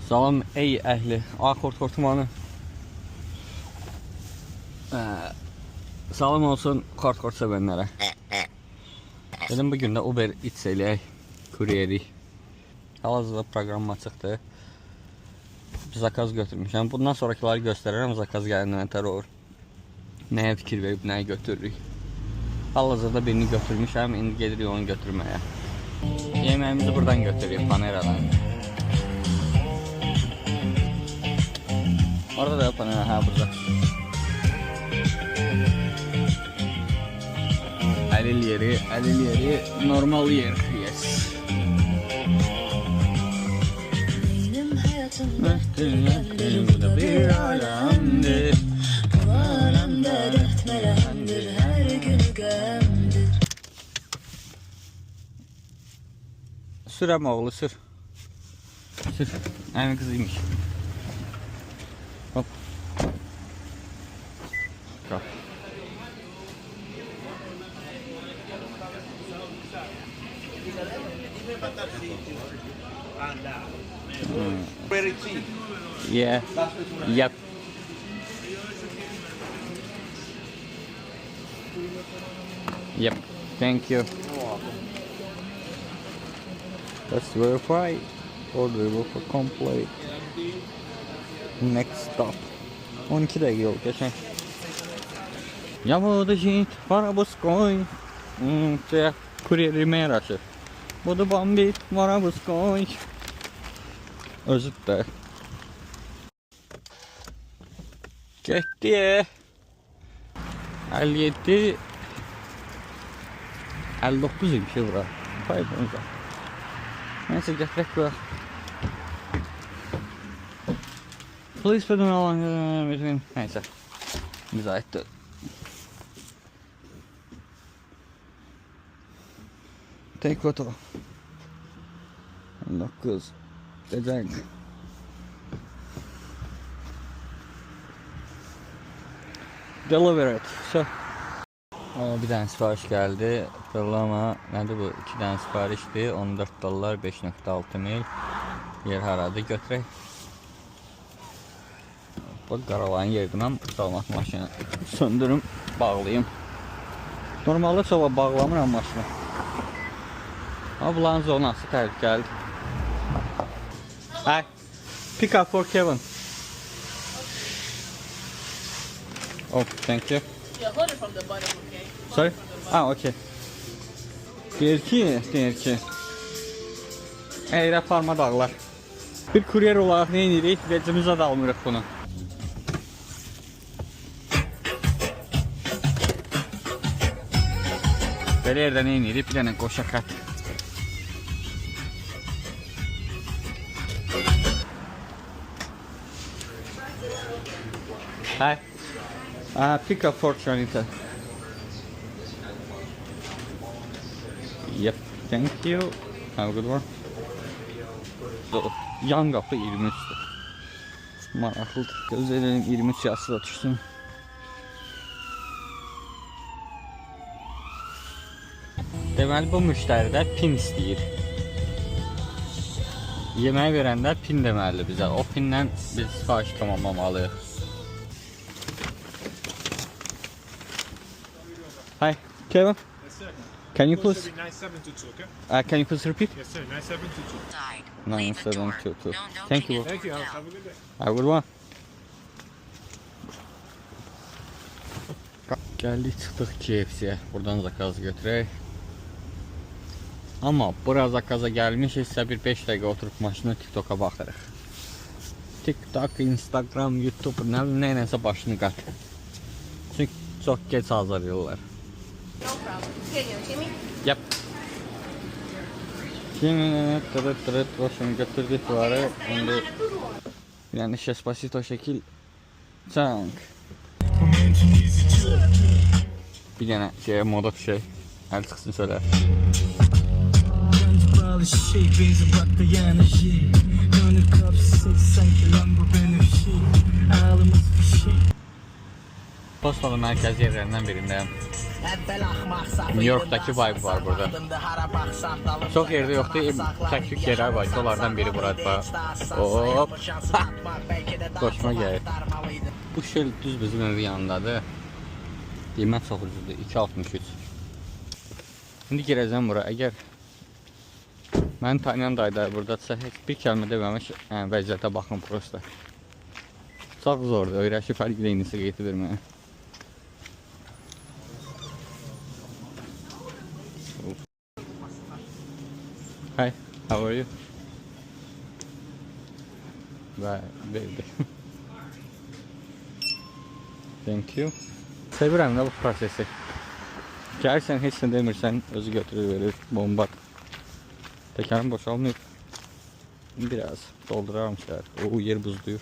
Salam ey əhli Akort Kortmanı. Salam olsun kort sevənlərə. Dedim bugün də Uber Eats eləyək, kuryerik. Hal-hazırda proqram açıqdır. Zakaz götürmüşəm. Bundan sonrakiləri göstərərəm, zakaz gəlindən nətər olur. Nəyə fikir verib, nəyi götürürük. Hal-hazırda birini götürmüşəm, indi gedirik onu götürməyə. Yeməyimizi buradan götürürük, Paneradan. Orada da Panera, hə burada. Əlil yeri, normal yer, yes. Bu da bir alemdir. Bu alemde dert melemdir, her günü gemdir. Sürəm oğlu, sür. Sür, əmin kızıymış. Hop. Kap. Very cheap. Yeah. Yep. Yep. Thank you. Let's verify. Order for complete. Next stop. 12 dakika yol geçen. Yamoda jint, Varabuskoy. Kuryeri meyraşı. Budu bambit, Varabuskoy. Özüt de. Getdi. 57 59 bir şey bura. Paylaşımda. Neyse getirek bura. Please put on along between. Neyse. Bize aitti. Take photo. 19. Decenk. Deliver it. So. Bir tane sipariş geldi. Fırlama. Nedir bu? 2 tane siparişti. 14 dolar 5.6 mil. Yer haradı götürək. Bu qaralan yerdim mən salmaq maşını söndürüm, bağlayayım. Normalde soba bağlamıram maşını. Ama bulan zonası təhlükəli. Hi, pick up for Kevin. Oh, thank you. Yeah, hold it from the bottom, okay? Sorry? Ah, okay. Deyir ki. Eyrə parma dağlar. Bir kuryer olaraq nə edirik? Vecimizə də almırıq bunu. Belə yerdə nə edirik? Bir dənə qoşa xət. Hi. Pick up for Trinita. Yep, thank you. Have a good one. Yan qapı 23'dür. Maraqlıdır. Göz edelim 23 yazısı da düşsün. Deməli bu müştəridə pin istəyir. Yemək verəndə pin deməlidir bizə. O pinlə biz sipariş tamamlamalıyıq. Hi, Kevin. Yes, sir. Can you please? 9722, okay? Can you please repeat? Yes, sir. 9722. 9722. Thank you. Thank you. Have a good day. Have a good one. Geldik çıxdıq KFC-yə. Buradan zakaz götürək. Amma bura zakaza gəlmişiksə bir 5 dəqiqə oturup maşını TikTok'a baxırıq. TikTok, Instagram, YouTube, nə bilim nəyləsə başını qat. Çünki çox geç hazırlayırlar. No problem. Can you hear me? Yep. Şimdi tırıt başını götürdük var. Şimdi yani Despacito şekil çank. Bir tane şey moda şey. Her çıksın söyler. Postalı merkez yerlerinden birindeyim. New York'dakı vibe var burada. Çok yerde yoktu. Tək yerler var. Onlardan biri burada. Hop. Hoşuma gəlir. Bu şel düz bizim evin yanındadır. Qiymət çox ucuzdur. 2.63. İndi girəcəm bura. Əgər məni tanıyan dayılar buradadırsa, heç bir kəlmə deməmiş vəziyyətə baxın prosta. Çox zordur. Öyrəşib hər gün eynisi qeyti verməyə. Hi, how are you? Verdi. Thank you. Sevirəm də bu prosesi. Gəlsən heç nə demirsən, özü götürür verir, bomba. Təkərim boşalmıyor. Biraz doldurarım şeyler. O yer buzluyur.